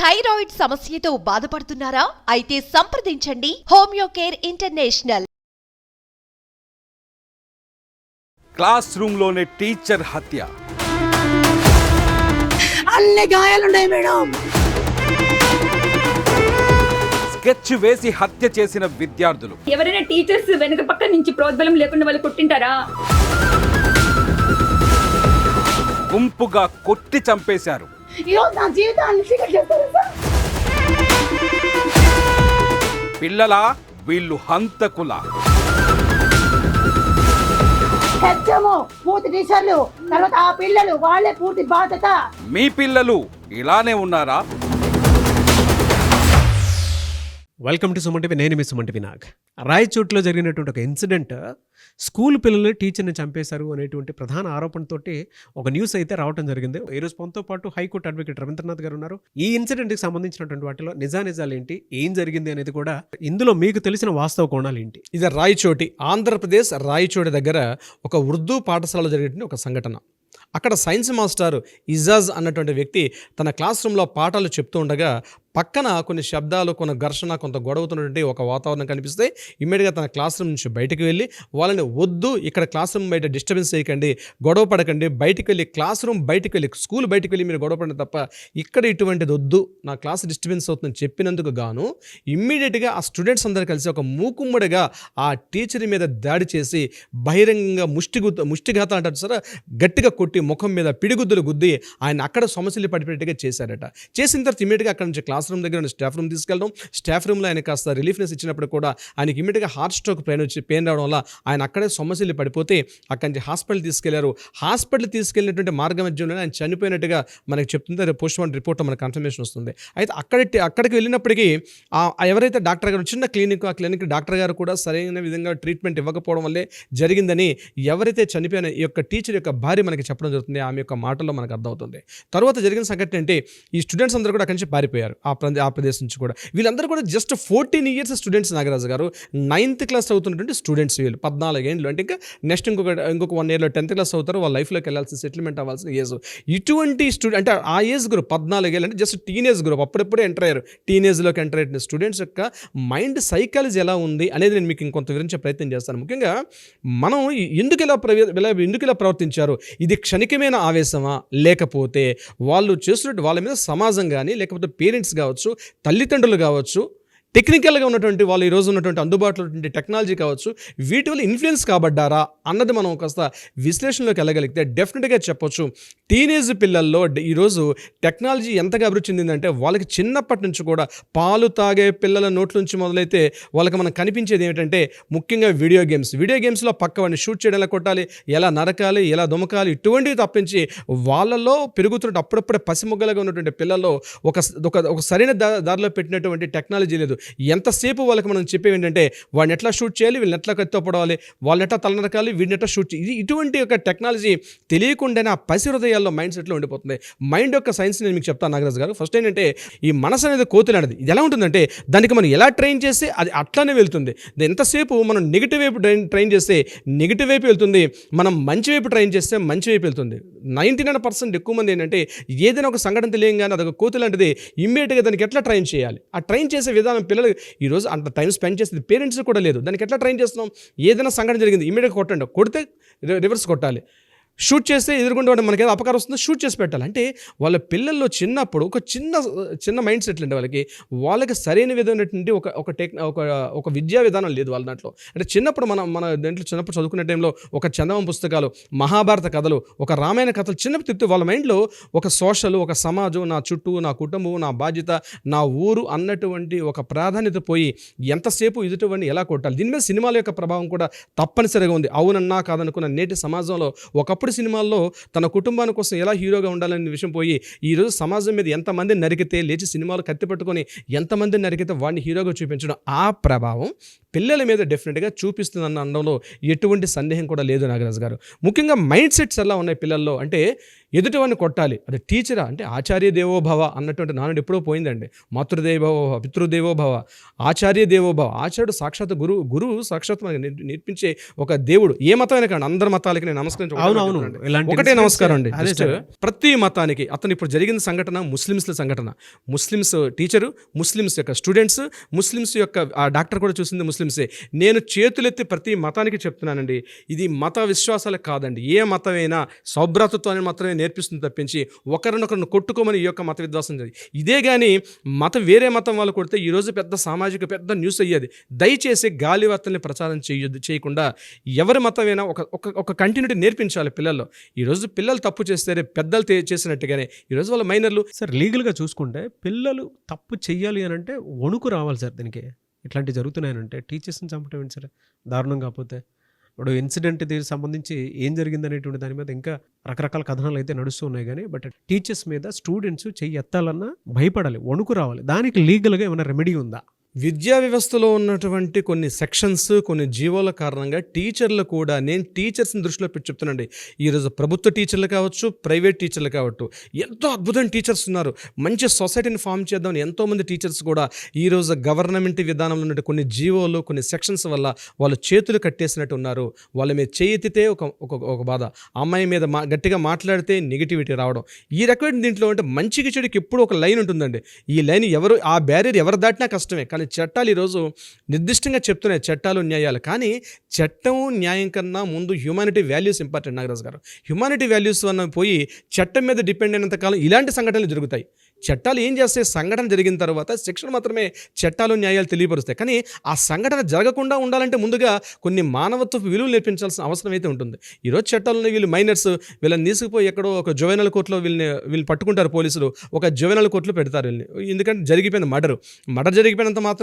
Thyroid సమస్యతో బాధపడుతున్నారా? అయితే సంప్రదించండి homeo care international. Class room లోనే టీచర్ హత్య. అన్ని గాయాలున్నాయి మేడం. స్కెచ్ వేసి హత్య చేసిన విద్యార్థులు. ఎవరైనా టీచర్స్ వెనుక పక్క నుంచి ప్రోద్బలం లేకుండా వాళ్ళు కొట్టింటారా? గుంపుగా కొట్టి చంపేశారు. పిల్లల వీళ్ళు హంతకుల. పూర్తి టీచర్లు తర్వాత ఆ పిల్లలు వాళ్ళే పూర్తి బాధ్యత. మీ పిల్లలు ఇలానే ఉన్నారా? Welcome to Suman TV. నేను మీ సుమన్ టీవీ నాగ్. రాయచోట్లో జరిగినటువంటి ఒక ఇన్సిడెంట్, స్కూల్ పిల్లల్ని టీచర్ని చంపేశారు అనేటువంటి ప్రధాన ఆరోపణతోటి ఒక న్యూస్ అయితే రావడం జరిగింది. ఈరోజు మనతో పాటు హైకోర్టు అడ్వకేట్ రవీంద్రనాథ్ గారు ఉన్నారు. ఈ ఇన్సిడెంట్కి సంబంధించినటువంటి వాటిలో నిజాలు ఏంటి, ఏం జరిగింది అనేది కూడా, ఇందులో మీకు తెలిసిన వాస్తవ కోణాలు ఏంటి? ఇది రాయచోటి, ఆంధ్రప్రదేశ్ రాయచోటి దగ్గర ఒక ఉర్దూ పాఠశాలలో జరిగినటువంటి ఒక సంఘటన. అక్కడ సైన్స్ మాస్టర్ ఇజాజ్ అన్నటువంటి వ్యక్తి తన క్లాస్ రూమ్లో పాఠాలు చెప్తూ ఉండగా పక్కన కొన్ని శబ్దాలు, కొన్ని ఘర్షణ, కొంత గొడవతున్నటువంటి ఒక వాతావరణం కనిపిస్తే ఇమ్మీడియట్గా తన క్లాస్ రూమ్ నుంచి బయటకు వెళ్ళి వాళ్ళని వద్దు, ఇక్కడ క్లాస్ రూమ్ బయట డిస్టర్బెన్స్ చేయకండి, గొడవ పడకండి, బయటికి వెళ్ళి క్లాస్ రూమ్ బయటికి వెళ్ళి స్కూల్ బయటికి వెళ్ళి మీరు గొడవ పడండి తప్ప ఇక్కడ ఇటువంటిది వద్దు, నా క్లాస్ డిస్టర్బెన్స్ అవుతుందని చెప్పినందుకు గాను ఇమ్మీడియట్గా ఆ స్టూడెంట్స్ అందరూ కలిసి ఒక మూకుమ్మడిగా ఆ టీచర్ మీద దాడి చేసి బహిరంగంగా ముష్టిఘాత అంటారు సార్, గట్టిగా కొట్టి ముఖం మీద పిడిగుద్దులు గుద్ది ఆయన అక్కడ సమస్యలు పడిపెట్టుగా చేశారట. చేసిన తర్వాత ఇమ్మీడియట్గా అక్కడ నుంచి క్లాస్ రూమ్ దగ్గర స్టాఫ్ రూమ్ తీసుకెళ్ళడం, స్టాఫ్ రూమ్లో ఆయన కాస్త రిలీఫ్నెస్ ఇచ్చినప్పుడు కూడా ఆయనకి ఇమ్మీడియట్గా హార్ట్ స్ట్రోక్ పెయిన్ రావడం వల్ల ఆయన అక్కడే సమస్యలు పడిపోతే అక్కడి నుంచి హాస్పిటల్ తీసుకెళ్లారు. హాస్పిటల్ తీసుకెళ్ళినటువంటి మార్గ మధ్యంలో ఆయన చనిపోయినట్టుగా మనకి చెప్తుంది. పోస్ట్ మార్టం రిపోర్ట్లో మనకు కన్ఫర్మేషన్ వస్తుంది. అయితే అక్కడికి వెళ్ళినప్పటికీ ఎవరైతే డాక్టర్ గారు, చిన్న క్లినిక్, ఆ క్లినిక్ డాక్టర్ గారు కూడా సరైన విధంగా ట్రీట్మెంట్ ఇవ్వకపోవడం వల్లే జరిగిందని ఎవరైతే చనిపోయిన ఈ యొక్క టీచర్ యొక్క భార్య మనకి చెప్పడం జరుగుతుంది. ఆమె యొక్క మాటల్లో మనకు అర్థమవుతుంది. తర్వాత జరిగిన సంఘటన అంటే ఈ స్టూడెంట్స్ అందరూ కూడా అక్కడి నుంచి పారిపోయారు ఆ ప్రదేశం నుంచి కూడా. వీళ్ళందరూ కూడా జస్ట్ 14 years స్టూడెంట్స్. నాగరాజు గారు 9th క్లాస్ అవుతున్నటువంటి స్టూడెంట్స్ వీళ్ళు. 14 ఏళ్ళు అంటే ఇంకా నెక్స్ట్ ఇంకొక 1 yearలో 10th క్లాస్ అవుతారు. వాళ్ళ లైఫ్లోకి వెళ్ళాల్సిన, సెటిల్మెంట్ అవ్వాల్సిన ఏజ్. ఇటువంటి స్టూడెంట్ అంటే ఆ ఏజ్ గ్రూప్ 14 ఏళ్ళు అంటే జస్ట్ టీనేజ్ గ్రూప్, అప్పుడప్పుడే ఎంటర్ అయ్యారు, టీనేజ్లోకి ఎంటర్ అయిన స్టూడెంట్స్ యొక్క మైండ్ సైకాలజీ ఎలా ఉంది అనేది నేను మీకు ఇంకొంత వివరించే ప్రయత్నం చేస్తాను. ముఖ్యంగా మనం ఎందుకు ఇలా ప్రవర్తించారు, ఇది క్షణికమైన ఆవేశమా, లేకపోతే వాళ్ళు చేస్తున్నట్టు వాళ్ళ మీద సమాజం కానీ, లేకపోతే పేరెంట్స్ కావచ్చు, తల్లిదండ్రులు కావచ్చు, టెక్నికల్గా ఉన్నటువంటి వాళ్ళు ఈరోజు ఉన్నటువంటి అందుబాటులో ఉన్నటువంటి టెక్నాలజీ కావచ్చు, వీటి వల్ల ఇన్ఫ్లుయెన్స్ కాబడ్డారా అన్నది మనం కాస్త విశ్లేషణలోకి వెళ్ళగలిగితే డెఫినెట్గా చెప్పొచ్చు. టీనేజ్ పిల్లల్లో ఈరోజు టెక్నాలజీ ఎంతగా అభివృద్ధి చెందిందంటే వాళ్ళకి చిన్నప్పటి నుంచి కూడా పాలు తాగే పిల్లల నోట్ల నుంచి మొదలైతే వాళ్ళకి మనకు కనిపించేది ఏమిటంటే ముఖ్యంగా వీడియో గేమ్స్లో పక్క వాడిని షూట్ చేయడం, ఎలా కొట్టాలి, ఎలా నరకాలి, ఎలా దుమకాలి, ఇటువంటివి తప్పించి వాళ్ళలో పెరుగుతున్న అప్పుడప్పుడే పసిమొగ్గలుగా ఉన్నటువంటి పిల్లల్లో ఒక సరైన దారిలో పెట్టినటువంటి టెక్నాలజీ లేదు. ఎంతసేపు వాళ్ళకి మనం చెప్పేవి ఏంటంటే వాడిని ఎట్లా షూట్ చేయాలి, వీళ్ళని ఎట్లా కత్తిపడవాలి, వాళ్ళని ఎట్లా తలనరకాలి, వీడిని ఎట్లా షూట్ చేయాలి, ఇటువంటి ఒక టెక్నాలజీ తెలియకుండానే ఆ పసి హృదయాల్లో మైండ్ సెట్లో ఉండిపోతుంది. మైండ్ యొక్క సైన్స్ నేను మీకు చెప్తాను నాగరాజు గారు. ఫస్ట్ ఏంటంటే ఈ మనసు అనేది కోతులాంటిది. ఇది ఎలా ఉంటుందంటే దానికి మనం ఎలా ట్రైన్ చేస్తే అది అట్లానే వెళ్తుంది. ఎంతసేపు మనం నెగిటివ్ వైపు ట్రైన్ చేస్తే నెగిటివ్ వైపు వెళ్తుంది, మనం మంచి వైపు ట్రైన్ చేస్తే మంచి వైపు వెళ్తుంది. 99% ఎక్కువ మంది ఏంటంటే ఏదైనా ఒక సంఘటన తెలియగానే అదొక కోతు లాంటిది, ఇమ్మీడియట్గా దానికి ఎట్లా ట్రైన్ చేయాలి, ఆ ట్రైన్ చేసే విధానం పిల్లలు ఈరోజు అంత టైం స్పెండ్ చేసేది పేరెంట్స్ కూడా లేదు. దానికి ఎట్లా ట్రైన్ చేస్తున్నాం, ఏదైనా సంఘటన జరిగింది ఇమ్మీడియట్గా కొట్టండి, కొడితే రివర్స్ కొట్టాలి, షూట్ చేస్తే ఎదుర్కొంటే మనకి ఏదో అపకారం వస్తుందో షూట్ చేసి పెట్టాలి. అంటే వాళ్ళ పిల్లల్లో చిన్నప్పుడు ఒక చిన్న మైండ్ సెట్లు అంటే వాళ్ళకి సరైన విధమైనటువంటి ఒక విద్యా విధానం లేదు వాళ్ళ దాంట్లో. అంటే చిన్నప్పుడు మన దాంట్లో చిన్నప్పుడు చదువుకునే టైంలో ఒక చందమామ పుస్తకాలు, మహాభారత కథలు, ఒక రామాయణ కథలు చిన్నప్పుడు తిప్పితే వాళ్ళ మైండ్లో ఒక సోషల్, ఒక సమాజం, నా చుట్టూ, నా కుటుంబం, నా బాధ్యత, నా ఊరు అన్నటువంటి ఒక ప్రాధాన్యత పోయి ఎంతసేపు ఎదుటివాడిని ఎలా కొట్టాలి, దీని మీద సినిమాల యొక్క ప్రభావం కూడా తప్పనిసరిగా ఉంది. అవునన్నా కాదనుకున్న నేటి సమాజంలో ఒకప్పుడు సినిమాల్లో తన కుటుంబాని కోసం ఎలా హీరోగా ఉండాలనే విషయం పోయి ఈరోజు సమాజం మీద ఎంతమంది నరికితే లేచి సినిమాలు కత్తి పట్టుకొని ఎంతమంది నరికితే వాడిని హీరోగా చూపించడం, ఆ ప్రభావం పిల్లల మీద డెఫినెట్గా చూపిస్తుందన్న అనడంలో ఎటువంటి సందేహం కూడా లేదు నాగరాజు గారు. ముఖ్యంగా మైండ్ సెట్స్ ఎలా ఉన్నాయి పిల్లల్లో అంటే ఎదుటివాడిని కొట్టాలి, అది టీచరా అంటే ఆచార్య దేవోభవ అన్నటువంటి నానుడు ఎప్పుడో పోయిందండి. మాతృదేవోభవ, పితృదేవోభవ, ఆచార్య దేవోభవ. ఆచార్యుడు సాక్షాత్ గురువు సాక్షాత్ మనకి నేర్పించే ఒక దేవుడు. ఏ మతమైనా కానీ అందరి మతాలకి నేను అవునవును. ఒకటే నమస్కారం అండి. అదే సార్. ప్రతి మతానికి అతను ఇప్పుడు జరిగిన సంఘటన ముస్లిమ్స్ల సంఘటన. ముస్లిమ్స్ టీచరు, ముస్లిమ్స్ యొక్క స్టూడెంట్స్, ముస్లిమ్స్ యొక్క ఆ డాక్టర్ కూడా చూసింది ముస్లిమ్సే. నేను చేతులెత్తి ప్రతి మతానికి చెప్తున్నానండి, ఇది మత విశ్వాసాలకు కాదండి. ఏ మతమైనా సౌభ్రాతృత్వాన్ని మాత్రమే నేర్పిస్తుంది తప్పించి ఒకరినొకరిని కొట్టుకోమని ఈ యొక్క మత విద్వాసం. ఇదే కానీ వేరే మతం వాళ్ళు కొడితే ఈరోజు పెద్ద సామాజిక పెద్ద న్యూస్ అయ్యేది. దయచేసి గాలి వార్తల్ని ప్రచారం చేయకుండా ఎవరి మతమైనా ఒక కంటిన్యూటీ నేర్పించాలి పిల్లల్లో. ఈరోజు పిల్లలు తప్పు చేస్తే పెద్దలు చేసినట్టుగానే ఈరోజు వాళ్ళ మైనర్లు. సార్ లీగల్గా చూసుకుంటే పిల్లలు తప్పు చెయ్యాలి అని అంటే వణుకు రావాలి సార్. దీనికి ఇట్లాంటివి జరుగుతున్నాయనంటే టీచర్స్ని చంపటం ఏంటి సార్ దారుణం. కాకపోతే ఇప్పుడు ఇన్సిడెంట్ దీనికి సంబంధించి ఏం జరిగింది అనేటువంటి దాని మీద ఇంకా రకరకాల కథనాలు అయితే నడుస్తూ ఉన్నాయి. కానీ బట్ టీచర్స్ మీద స్టూడెంట్స్ చెయ్యి ఎత్తాలన్నా భయపడాలి, వణుకు రావాలి. దానికి లీగల్గా ఏమైనా రెమెడీ ఉందా? విద్యా వ్యవస్థలో ఉన్నటువంటి కొన్ని సెక్షన్స్, కొన్ని జీవోల కారణంగా టీచర్లు కూడా, నేను టీచర్స్ని దృష్టిలో పెట్టి చెప్తున్నానండి, ఈరోజు ప్రభుత్వ టీచర్లు కావచ్చు, ప్రైవేట్ టీచర్లు కావచ్చు, ఎంతో అద్భుతమైన టీచర్స్ ఉన్నారు. మంచి సొసైటీని ఫామ్ చేద్దామని ఎంతోమంది టీచర్స్ కూడా ఈరోజు గవర్నమెంట్ విధానంలో ఉన్న కొన్ని జీవోలు, కొన్ని సెక్షన్స్ వల్ల వాళ్ళు చేతులు కట్టేసినట్టు ఉన్నారు. వాళ్ళ మీద చేయెత్తితే ఒక బాధ, అమ్మాయి మీద గట్టిగా మాట్లాడితే నెగిటివిటీ రావడం. ఈ రకమైన దీంట్లో అంటే మంచికి చెడుకి ఎప్పుడు ఒక లైన్ ఉంటుందండి. ఈ లైన్ ఆ బ్యారియర్ ఎవరు దాటినా కష్టమే. కానీ చట్టాలు ఈరోజు నిర్దిష్టంగా చెప్తున్నాయి, చట్టాలు న్యాయాలు. కానీ చట్టం న్యాయం కన్నా ముందు హ్యూమానిటీ వాల్యూస్ ఇంపార్టెంట్ నాగరాజు గారు. హ్యూమానిటీ వాల్యూస్ అన్న పోయి చట్టం మీద డిపెండ్ అయినంత కాలం ఇలాంటి సంఘటనలు జరుగుతాయి. చట్టాలు ఏం చేస్తాయి, సంఘటన జరిగిన తర్వాత శిక్షణ మాత్రమే చట్టాలు న్యాయాలు తెలియపరుస్తాయి. కానీ ఆ సంఘటన జరగకుండా ఉండాలంటే ముందుగా కొన్ని మానవత్వ విలువలు నేర్పించాల్సిన అవసరం అయితే ఉంటుంది. ఈరోజు చట్టాలను వీళ్ళు మైనర్స్ వీళ్ళని తీసుకుపోయి ఎక్కడో ఒక జువెనల్ కోర్టులో వీళ్ళు పట్టుకుంటారు పోలీసులు, ఒక జువెనల్ కోర్టులో పెడతారు వీళ్ళని. ఎందుకంటే జరిగిపోయిన మర్డర్ జరిగిపోయినంత మాత్రాన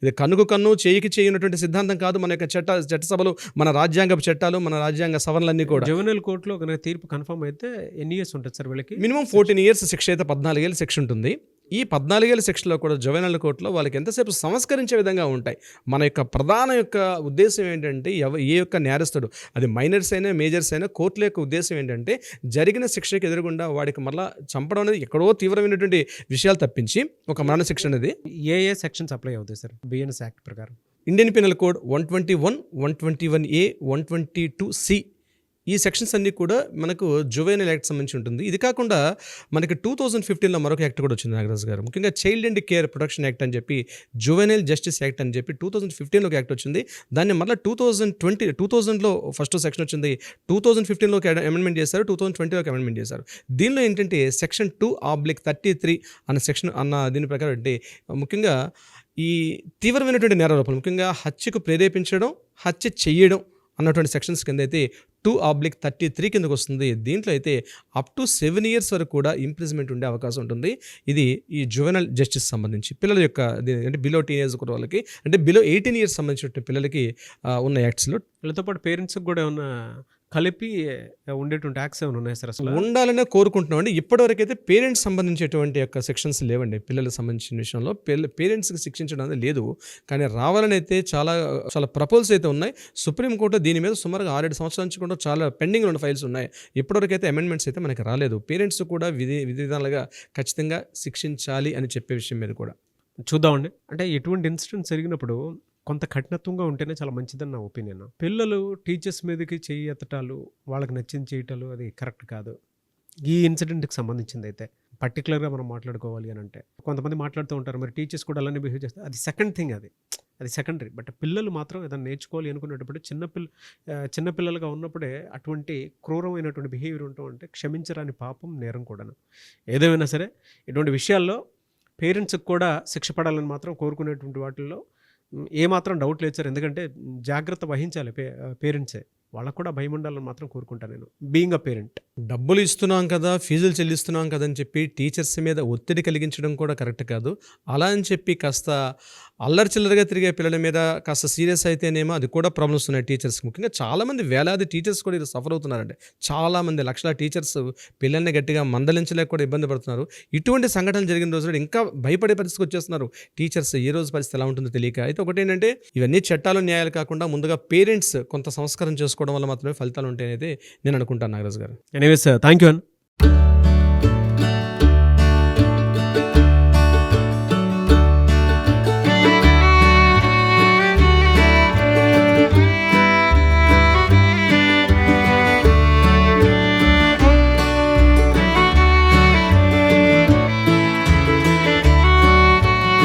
ఇది కన్నుకు కన్ను చేయికి చేయనటువంటి సిద్ధాంతం కాదు మన యొక్క చట్టసభలు, మన రాజ్యాంగ చట్టాలు, మన రాజ్యాంగ సవరణలన్నీ కూడా. జువెనల్ కోర్టులో తీర్పు కన్ఫర్మ్ అయితే ఎన్ని ఇయర్స్ ఉంటుంది సార్ వీళ్ళకి? మినిమం 14 years శిక్ష అయితే 14 ఏళ్ళ శిక్ష ఉంటుంది. ఈ 14 ఏళ్ళ శిక్షలో కూడా జువెనల్ కోర్టులో వాళ్ళకి ఎంతసేపు సంస్కరించే విధంగా ఉంటాయి. మన యొక్క ప్రధాన ఉద్దేశం ఏంటంటే ఏ యొక్క నేరస్తుడు, అది మైనర్స్ అయినా మేజర్స్ అయినా, కోర్టుల యొక్క ఉద్దేశం ఏంటంటే జరిగిన శిక్షకి ఎదురుగుండా వాడికి మళ్ళీ చంపడం అనేది ఎక్కడో తీవ్రమైనటువంటి విషయాలు తప్పించి ఒక మరణ శిక్ష అనేది. ఏ సెక్షన్స్ అప్లై అవుతాయి సార్ బిఎన్ఎస్ యాక్ట్ ప్రకారం? Indian penal code 121, 121A, 122C ఈ సెక్షన్స్ అన్నీ కూడా మనకు జువెనైల్ యాక్ట్ సంబంధించి ఉంటుంది. ఇది కాకుండా మనకి 2015లో మరొక యాక్ట్ కూడా వచ్చింది నాగరాజు గారు. ముఖ్యంగా child and care protection act అని చెప్పి, జువెనైల్ జస్టిస్ యాక్ట్ అని చెప్పి 2015లో ఒక యాక్ట్ వచ్చింది. దాన్ని మళ్ళీ 2000లో ఫస్ట్ సెక్షన్ వచ్చింది, 2015లోకి అమెండ్మెంట్ చేశారు, 2020లోకి అమెండ్మెంట్ చేశారు. దీనిలో ఏంటంటే సెక్షన్ 2/33 అన్న సెక్షన్ దీని ప్రకారం అంటే ముఖ్యంగా ఈ తీవ్రమైనటువంటి నేరారోపణలు, ముఖ్యంగా హత్యకు ప్రేరేపించడం, హత్య చెయ్యడం అన్నటువంటి సెక్షన్స్ కింద అయితే 2/33 కిందకు వస్తుంది. దీంట్లో అయితే అప్ టు 7 years వరకు కూడా ఇంప్రిజ్మెంట్ ఉండే అవకాశం ఉంటుంది. ఇది ఈ జువెనల్ జస్టిస్ సంబంధించి పిల్లల యొక్క అంటే బిలో టీనేజ్ వాళ్ళకి, అంటే బిలో 18 years సంబంధించిన పిల్లలకి ఉన్న యాక్ట్స్లో. వీళ్ళతో పాటు పేరెంట్స్కి కూడా ఏమన్నా కలిపి ఉండేటువంటి యాక్ట్స్ ఏమైనా ఉన్నాయి సార్? అసలు ఉండాలనే కోరుకుంటున్నాం అండి. ఇప్పటివరకు అయితే పేరెంట్స్ సంబంధించేటువంటి యొక్క సెక్షన్స్ లేవండి. పిల్లలకు సంబంధించిన విషయంలో పేరెంట్స్కి శిక్షించడం అనేది లేదు. కానీ రావాలని అయితే చాలా ప్రపోజల్స్ అయితే ఉన్నాయి. సుప్రీంకోర్టు దీని మీద సుమారుగా 6-7 సంవత్సరాల నుంచి కూడా చాలా పెండింగ్లో ఉన్న ఫైల్స్ ఉన్నాయి. ఇప్పటివరకు అయితే అమెండ్మెంట్స్ అయితే మనకి రాలేదు. పేరెంట్స్ కూడా విధి విధానాలుగా ఖచ్చితంగా శిక్షించాలి అని చెప్పే విషయం మీద కూడా చూద్దామండి. అంటే ఎటువంటి ఇన్సిడెంట్ జరిగినప్పుడు కొంత కఠినత్వంగా ఉంటేనే చాలా మంచిదని నా ఒపీనియన్. పిల్లలు టీచర్స్ మీదకి చెయ్యి ఎత్తటాలు, వాళ్ళకి నచ్చింది చేయటాలు అది కరెక్ట్ కాదు. ఈ ఇన్సిడెంట్కి సంబంధించింది అయితే పర్టికులర్గా మనం మాట్లాడుకోవాలి అని అంటే కొంతమంది మాట్లాడుతూ ఉంటారు, మరి టీచర్స్ కూడా అలానే బిహేవ్ చేస్తారు. అది సెకండ్ థింగ్, అది సెకండరీ. బట్ పిల్లలు మాత్రం ఏదైనా నేర్చుకోవాలి అనుకునేటప్పుడు చిన్నపిల్లలుగా ఉన్నప్పుడే అటువంటి క్రూరమైనటువంటి బిహేవియర్ ఉండటం అంటే క్షమించరాని పాపం, నేరం కూడాను. ఏదేమైనా సరే ఇటువంటి విషయాల్లో పేరెంట్స్కి కూడా శిక్ష పడాలని మాత్రం కోరుకునేటువంటి వాటిల్లో ఏమాత్రం డౌట్ లేదు సార్. ఎందుకంటే జాగ్రత్త వహించాలి పేరెంట్సే. వాళ్ళకు కూడా భయం ఉండాలని మాత్రం కోరుకుంటాను నేను, బీయింగ్ అ పేరెంట్. డబ్బులు ఇస్తున్నాం కదా, ఫీజులు చెల్లిస్తున్నాం కదా అని చెప్పి టీచర్స్ మీద ఒత్తిడి కలిగించడం కూడా కరెక్ట్ కాదు. అలా అని చెప్పి కాస్త అల్లరి చిల్లరగా తిరిగే పిల్లల మీద కాస్త సీరియస్ అయితేనేమో అది కూడా ప్రాబ్లమ్స్ ఉన్నాయి టీచర్స్కి. ముఖ్యంగా చాలామంది వేలాది టీచర్స్ కూడా ఇది సఫర్ అవుతున్నారండి. చాలామంది లక్షల టీచర్స్ పిల్లల్ని గట్టిగా మందలించలేక కూడా ఇబ్బంది పడుతున్నారు. ఇటువంటి సంఘటనలు జరిగిన రోజున ఇంకా భయపడే పరిస్థితికి వచ్చేస్తున్నారు టీచర్స్. ఈ రోజు పరిస్థితి ఎలా ఉంటుందో తెలియక. అయితే ఒకటి ఏంటంటే, ఇవన్నీ చట్టాలు న్యాయాలు కాకుండా ముందుగా పేరెంట్స్ కొంత సంస్కారం చేసుకోవడం వల్ల మాత్రమే ఫలితాలు ఉంటాయనేది నేను అనుకుంటాను నాగరాజు గారు. Anyways thank you an.